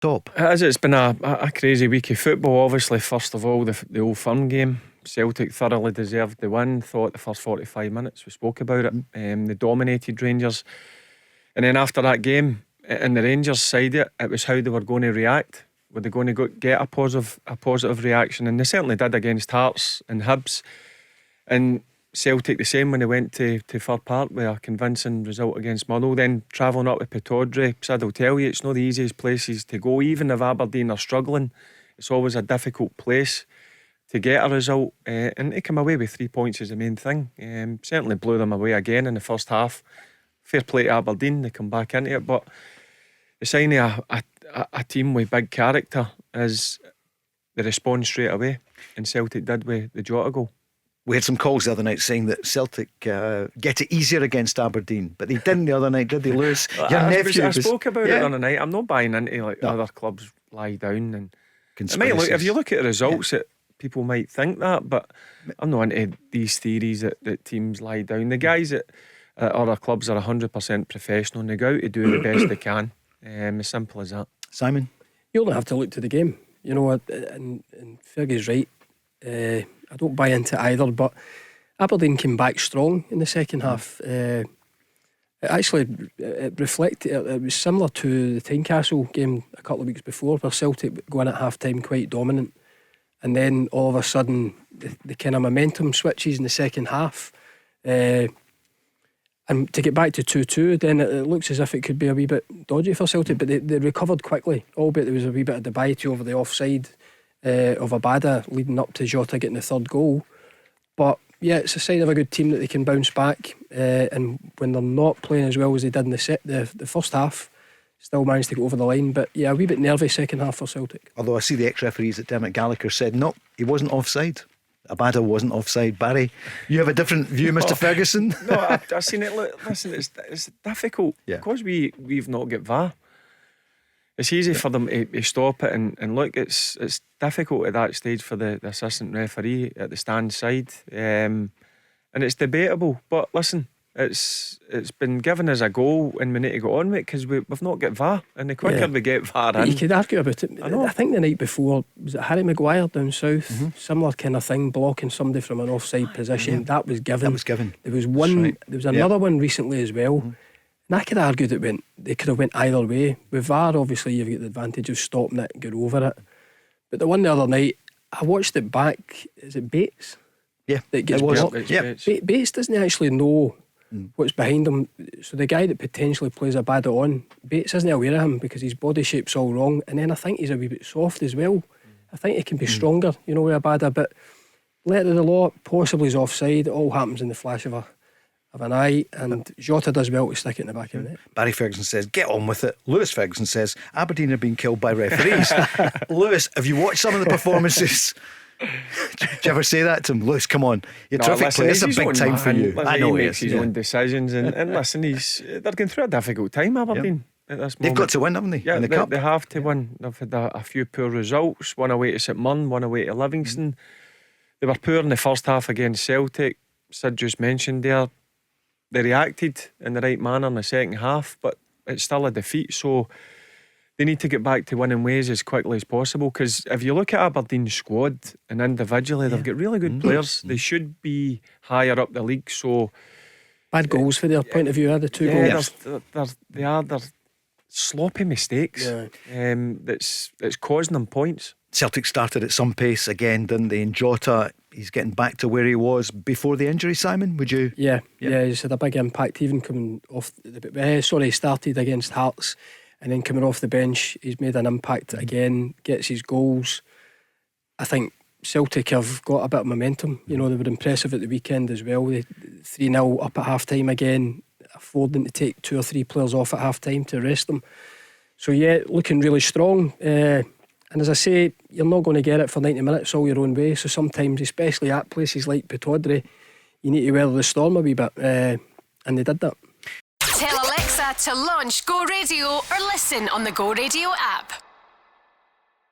top. It's been a crazy week of football. Obviously, first of all, the Old Firm game. Celtic thoroughly deserved the win. Thought the first 45 minutes, we spoke about it. They dominated Rangers. And then after that game, in the Rangers side, it was how they were going to react. Were they going to get a positive reaction? And they certainly did against Hearts and Hibs. And Celtic the same when they went to Fir Park with a convincing result against Motherwell. Then travelling up with Pittodrie, Sid will tell you it's not the easiest places to go. Even if Aberdeen are struggling, it's always a difficult place to get a result, and to come away with 3 points is the main thing. Certainly blew them away again in the first half. Fair play to Aberdeen, they come back into it, but the sign of a team with big character is they respond straight away, and Celtic did with the Jota goal. We had some calls the other night saying that Celtic get it easier against Aberdeen, but they didn't the other night, did they, Lewis? Your nephew I spoke about it the other night. I'm not buying into other clubs lie down and if you look at the results, people might think that, but I'm not into these theories that teams lie down. The guys at other clubs are 100% professional and they go out to do the best they can. As simple as that. Simon? You only have to look to the game, you know, and Fergie's right. I don't buy into either, but Aberdeen came back strong in the second half. It reflected, it was similar to the Tynecastle game a couple of weeks before, where Celtic going at half time quite dominant, and then all of a sudden the kind of momentum switches in the second half, and to get back to 2-2, then it looks as if it could be a wee bit dodgy for Celtic, but they recovered quickly, albeit there was a wee bit of debate over the offside of Abada leading up to Jota getting the third goal. But yeah, it's a sign of a good team that they can bounce back, and when they're not playing as well as they did in the first half, still managed to go over the line. But yeah, a wee bit nervy second half for Celtic. Although I see the ex-referees at Dermot Gallagher said no, he wasn't offside. Abada wasn't offside. Barry, you have a different view, Mr. Ferguson? No, I've seen it. Look, listen, it's difficult because we've not got VAR. It's easy for them to stop it, and look, it's difficult at that stage for the assistant referee at the stand side, and it's debatable. But listen, it's been given as a goal, and we need to go on with it because we've not got VAR, and the quicker we get VAR in, you could argue about it. I think the night before, was it Harry Maguire down south? Similar kind of thing, blocking somebody from an offside position. That was given. There was one. Right. There was another one recently as well. And I could argue that they could have went either way. With VAR, obviously, you've got the advantage of stopping it and get over it. But the one the other night, I watched it back. Is it Bates? Yeah, that gets blocked. Bates doesn't actually know what's behind him. So the guy that potentially plays a bad on, Bates isn't aware of him because his body shape's all wrong. And then I think he's a wee bit soft as well. I think he can be stronger, you know, with a bad, but letter of the law, possibly is offside. It all happens in the flash of an eye, and Jota does well to stick it in the back of the net. Barry Ferguson says get on with it. Lewis Ferguson says Aberdeen are being killed by referees. Lewis, have you watched some of the performances? Did you ever say that to him? Lewis, come on, you're terrific player. It's a big time for you. Listen, I know he makes his own decisions, and listen, they're going through a difficult time, Aberdeen. At this They've got to win, haven't they? Yeah, in the cup. They have to win. They've had a few poor results. One away to St Mirren, one away to Livingston. They were poor in the first half against Celtic. Sid just mentioned there, they reacted in the right manner in the second half, but it's still a defeat, so they need to get back to winning ways as quickly as possible, because if you look at Aberdeen's squad and individually, they've got really good players. They should be higher up the league. So bad goals for their point of view, the two goals. They're sloppy mistakes that's causing them points. Celtic started at some pace again, didn't they? And Jota, he's getting back to where he was before the injury. Simon, would you? Yeah, he's had a big impact, even coming off he started against Hearts, and then coming off the bench, he's made an impact again, gets his goals. I think Celtic have got a bit of momentum. You know, they were impressive at the weekend as well. They 3-0 up at half time again, affording to take 2 or 3 players off at half time to rest them. So yeah, looking really strong. And as I say, you're not going to get it for 90 minutes all your own way. So sometimes, especially at places like Pittodrie, you need to weather the storm a wee bit, and they did that. Tell Alexa to launch Go Radio or listen on the Go Radio app.